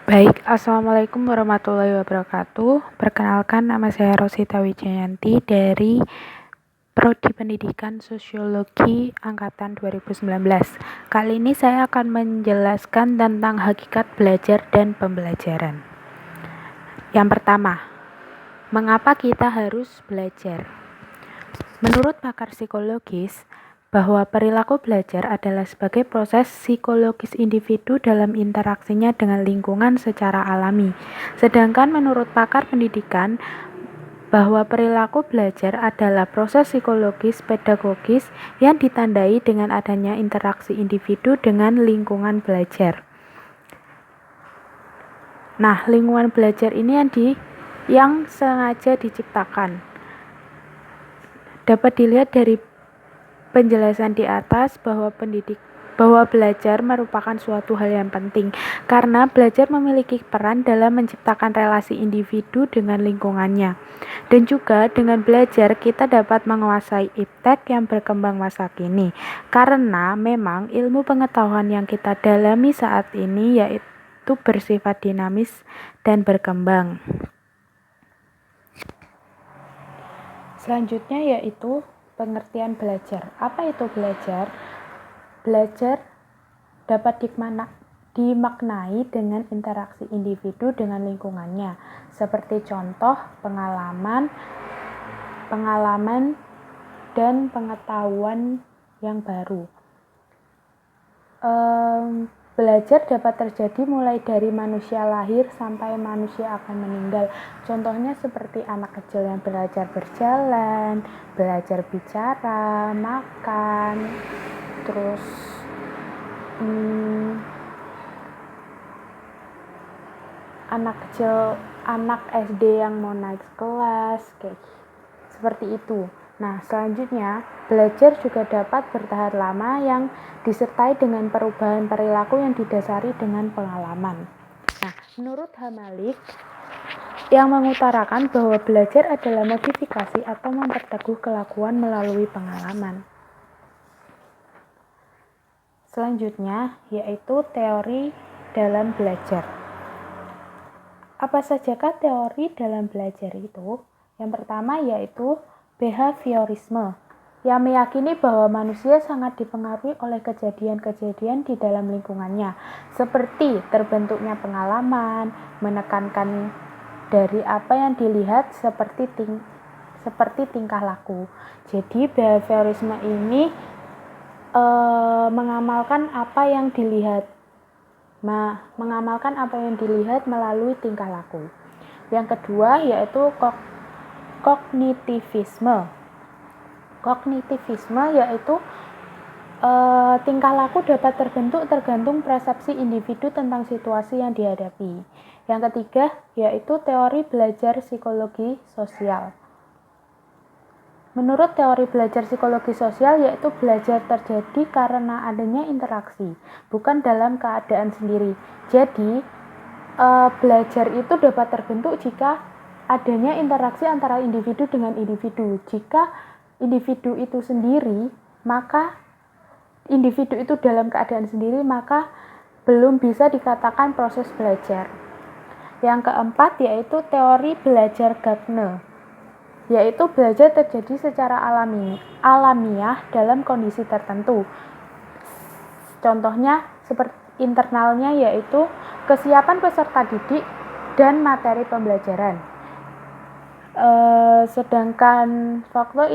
Baik, Assalamualaikum warahmatullahi wabarakatuh. Perkenalkan, nama saya Rosita Wijayanti dari Prodi Pendidikan Sosiologi Angkatan 2019. Kali ini saya akan menjelaskan tentang hakikat belajar dan pembelajaran. Yang pertama, mengapa kita harus belajar? Menurut pakar psikologis, bahwa perilaku belajar adalah sebagai proses psikologis individu dalam interaksinya dengan lingkungan secara alami. Sedangkan menurut pakar pendidikan, bahwa perilaku belajar adalah proses psikologis pedagogis yang ditandai dengan adanya interaksi individu dengan lingkungan belajar. Nah, lingkungan belajar ini yang sengaja diciptakan. Dapat dilihat dari penjelasan di atas bahwa belajar merupakan suatu hal yang penting karena belajar memiliki peran dalam menciptakan relasi individu dengan lingkungannya. Dan juga dengan belajar kita dapat menguasai iptek yang berkembang masa kini karena memang ilmu pengetahuan yang kita dalami saat ini yaitu bersifat dinamis dan berkembang. Selanjutnya yaitu pengertian belajar. Apa itu belajar? Belajar dapat dimaknai dengan interaksi individu dengan lingkungannya, seperti contoh pengalaman dan pengetahuan yang baru. Belajar dapat terjadi mulai dari manusia lahir sampai manusia akan meninggal. Contohnya seperti anak kecil yang belajar berjalan, belajar bicara, makan, terus anak SD yang mau naik kelas, kayak seperti itu. Nah, selanjutnya, belajar juga dapat bertahan lama yang disertai dengan perubahan perilaku yang didasari dengan pengalaman. Nah, menurut Hamalik, yang mengutarakan bahwa belajar adalah modifikasi atau memperteguh kelakuan melalui pengalaman. Selanjutnya, yaitu teori dalam belajar. Apa sajakah teori dalam belajar itu? Yang pertama yaitu behaviorisme, yang meyakini bahwa manusia sangat dipengaruhi oleh kejadian-kejadian di dalam lingkungannya, seperti terbentuknya pengalaman, menekankan dari apa yang dilihat seperti tingkah laku. Jadi behaviorisme ini mengamalkan apa yang dilihat melalui tingkah laku. Yang kedua yaitu kognitivisme. Kognitivisme yaitu tingkah laku dapat terbentuk tergantung persepsi individu tentang situasi yang dihadapi. Yang ketiga yaitu teori belajar psikologi sosial. Menurut teori belajar psikologi sosial yaitu belajar terjadi karena adanya interaksi, bukan dalam keadaan sendiri. Jadi, belajar itu dapat terbentuk jika adanya interaksi antara individu dengan individu. Jika individu itu sendiri, maka individu itu dalam keadaan sendiri, maka belum bisa dikatakan proses belajar. Yang keempat yaitu teori belajar Gardner, yaitu belajar terjadi secara alamiah dalam kondisi tertentu. Contohnya seperti internalnya yaitu kesiapan peserta didik dan materi pembelajaran. Sedangkan faktor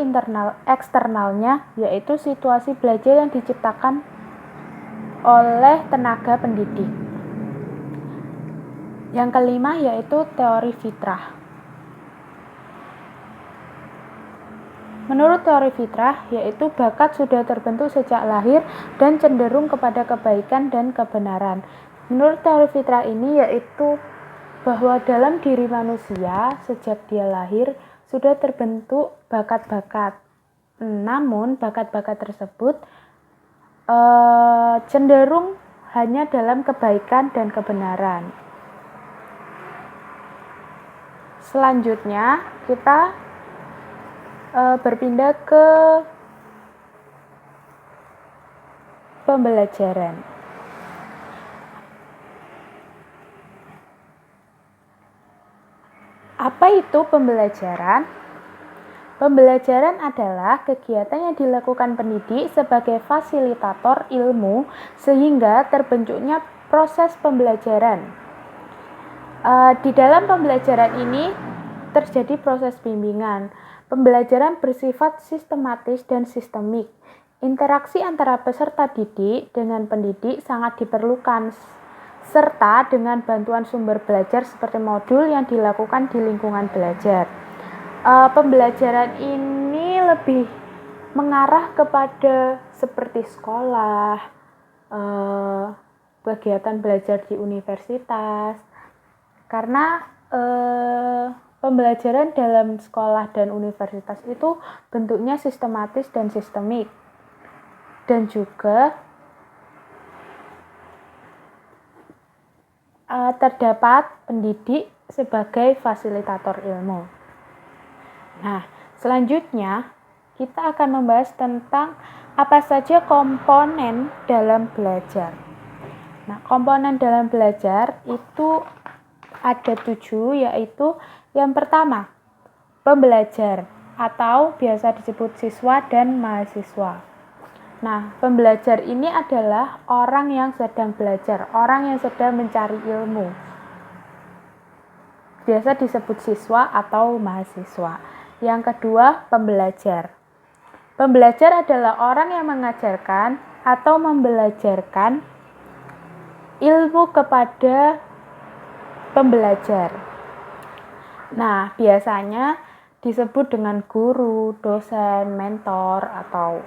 eksternalnya yaitu situasi belajar yang diciptakan oleh tenaga pendidik. Yang kelima yaitu teori fitrah. Menurut teori fitrah, yaitu bakat sudah terbentuk sejak lahir dan cenderung kepada kebaikan dan kebenaran. Menurut teori fitrah ini yaitu bahwa dalam diri manusia sejak dia lahir sudah terbentuk bakat-bakat. Namun bakat-bakat tersebut cenderung hanya dalam kebaikan dan kebenaran. Selanjutnya kita berpindah ke pembelajaran. Apa itu pembelajaran? Pembelajaran adalah kegiatan yang dilakukan pendidik sebagai fasilitator ilmu sehingga terbentuknya proses pembelajaran. Di dalam pembelajaran ini terjadi proses bimbingan. Pembelajaran bersifat sistematis dan sistemik. Interaksi antara peserta didik dengan pendidik sangat diperlukan, serta dengan bantuan sumber belajar seperti modul yang dilakukan di lingkungan belajar. Pembelajaran ini lebih mengarah kepada seperti sekolah, kegiatan belajar di universitas, karena pembelajaran dalam sekolah dan universitas itu bentuknya sistematis dan sistemik, dan juga terdapat pendidik sebagai fasilitator ilmu. Nah, selanjutnya kita akan membahas tentang apa saja komponen dalam belajar. Nah, komponen dalam belajar itu ada 7, yaitu yang pertama, pembelajar atau biasa disebut siswa dan mahasiswa. Nah, pembelajar ini adalah orang yang sedang belajar, orang yang sedang mencari ilmu. Biasa disebut siswa atau mahasiswa. Yang kedua, pembelajar. Pembelajar adalah orang yang mengajarkan atau membelajarkan ilmu kepada pembelajar. Nah, biasanya disebut dengan guru, dosen, mentor, atau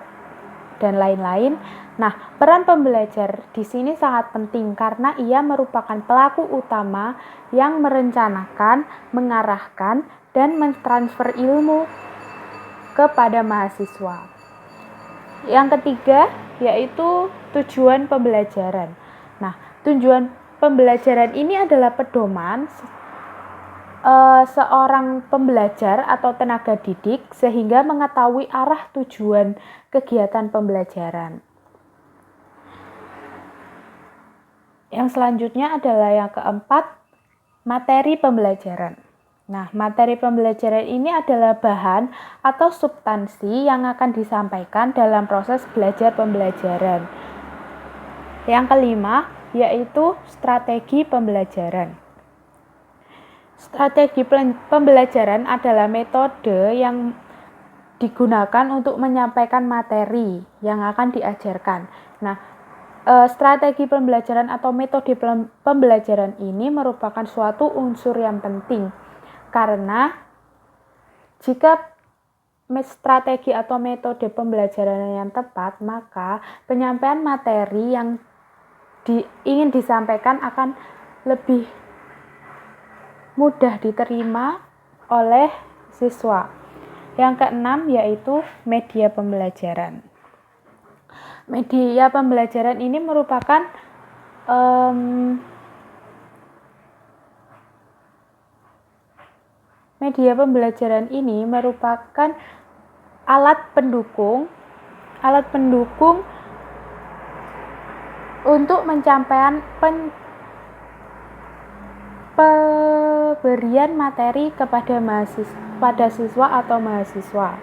dan lain-lain. Nah, peran pembelajar di sini sangat penting karena ia merupakan pelaku utama yang merencanakan, mengarahkan, dan mentransfer ilmu kepada mahasiswa. Yang ketiga, yaitu tujuan pembelajaran. Nah, tujuan pembelajaran ini adalah pedoman seorang pembelajar atau tenaga didik sehingga mengetahui arah tujuan kegiatan pembelajaran. Yang selanjutnya adalah yang keempat, materi pembelajaran. Nah, materi pembelajaran ini adalah bahan atau substansi yang akan disampaikan dalam proses belajar pembelajaran. Yang kelima, yaitu strategi pembelajaran. Strategi pembelajaran adalah metode yang digunakan untuk menyampaikan materi yang akan diajarkan. Nah, strategi pembelajaran atau metode pembelajaran ini merupakan suatu unsur yang penting karena jika strategi atau metode pembelajaran yang tepat, maka penyampaian materi yang ingin disampaikan akan lebih mudah diterima oleh siswa. Yang keenam yaitu media pembelajaran. Media pembelajaran ini merupakan alat pendukung untuk menyampaikan pemberian materi kepada siswa atau mahasiswa.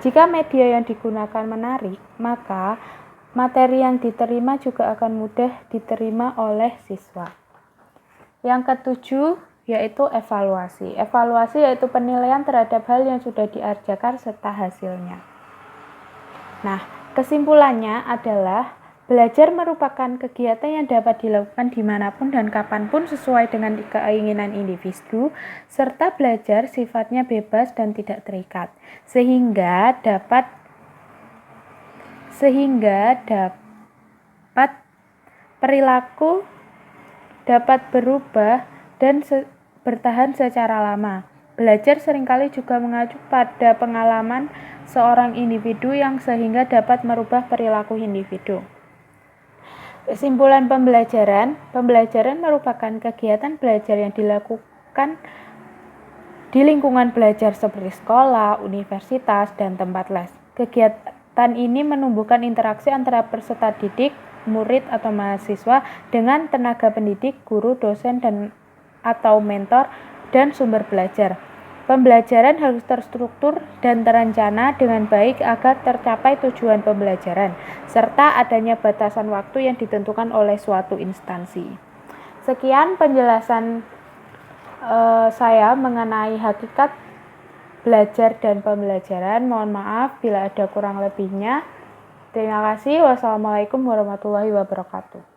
Jika media yang digunakan menarik, maka materi yang diterima juga akan mudah diterima oleh siswa. Yang ketujuh yaitu evaluasi. Evaluasi yaitu penilaian terhadap hal yang sudah diajarkan serta hasilnya. Nah, kesimpulannya adalah belajar merupakan kegiatan yang dapat dilakukan dimanapun dan kapanpun sesuai dengan keinginan individu, serta belajar sifatnya bebas dan tidak terikat, sehingga dapat perilaku dapat berubah dan bertahan secara lama. Belajar seringkali juga mengacu pada pengalaman seorang individu yang sehingga dapat merubah perilaku individu. Kesimpulan pembelajaran merupakan kegiatan belajar yang dilakukan di lingkungan belajar seperti sekolah, universitas, dan tempat les. Kegiatan ini menumbuhkan interaksi antara peserta didik, murid atau mahasiswa dengan tenaga pendidik, guru, dosen, atau mentor, dan sumber belajar. Pembelajaran harus terstruktur dan terencana dengan baik agar tercapai tujuan pembelajaran, serta adanya batasan waktu yang ditentukan oleh suatu instansi. Sekian penjelasan saya mengenai hakikat belajar dan pembelajaran. Mohon maaf bila ada kurang lebihnya. Terima kasih. Wassalamualaikum warahmatullahi wabarakatuh.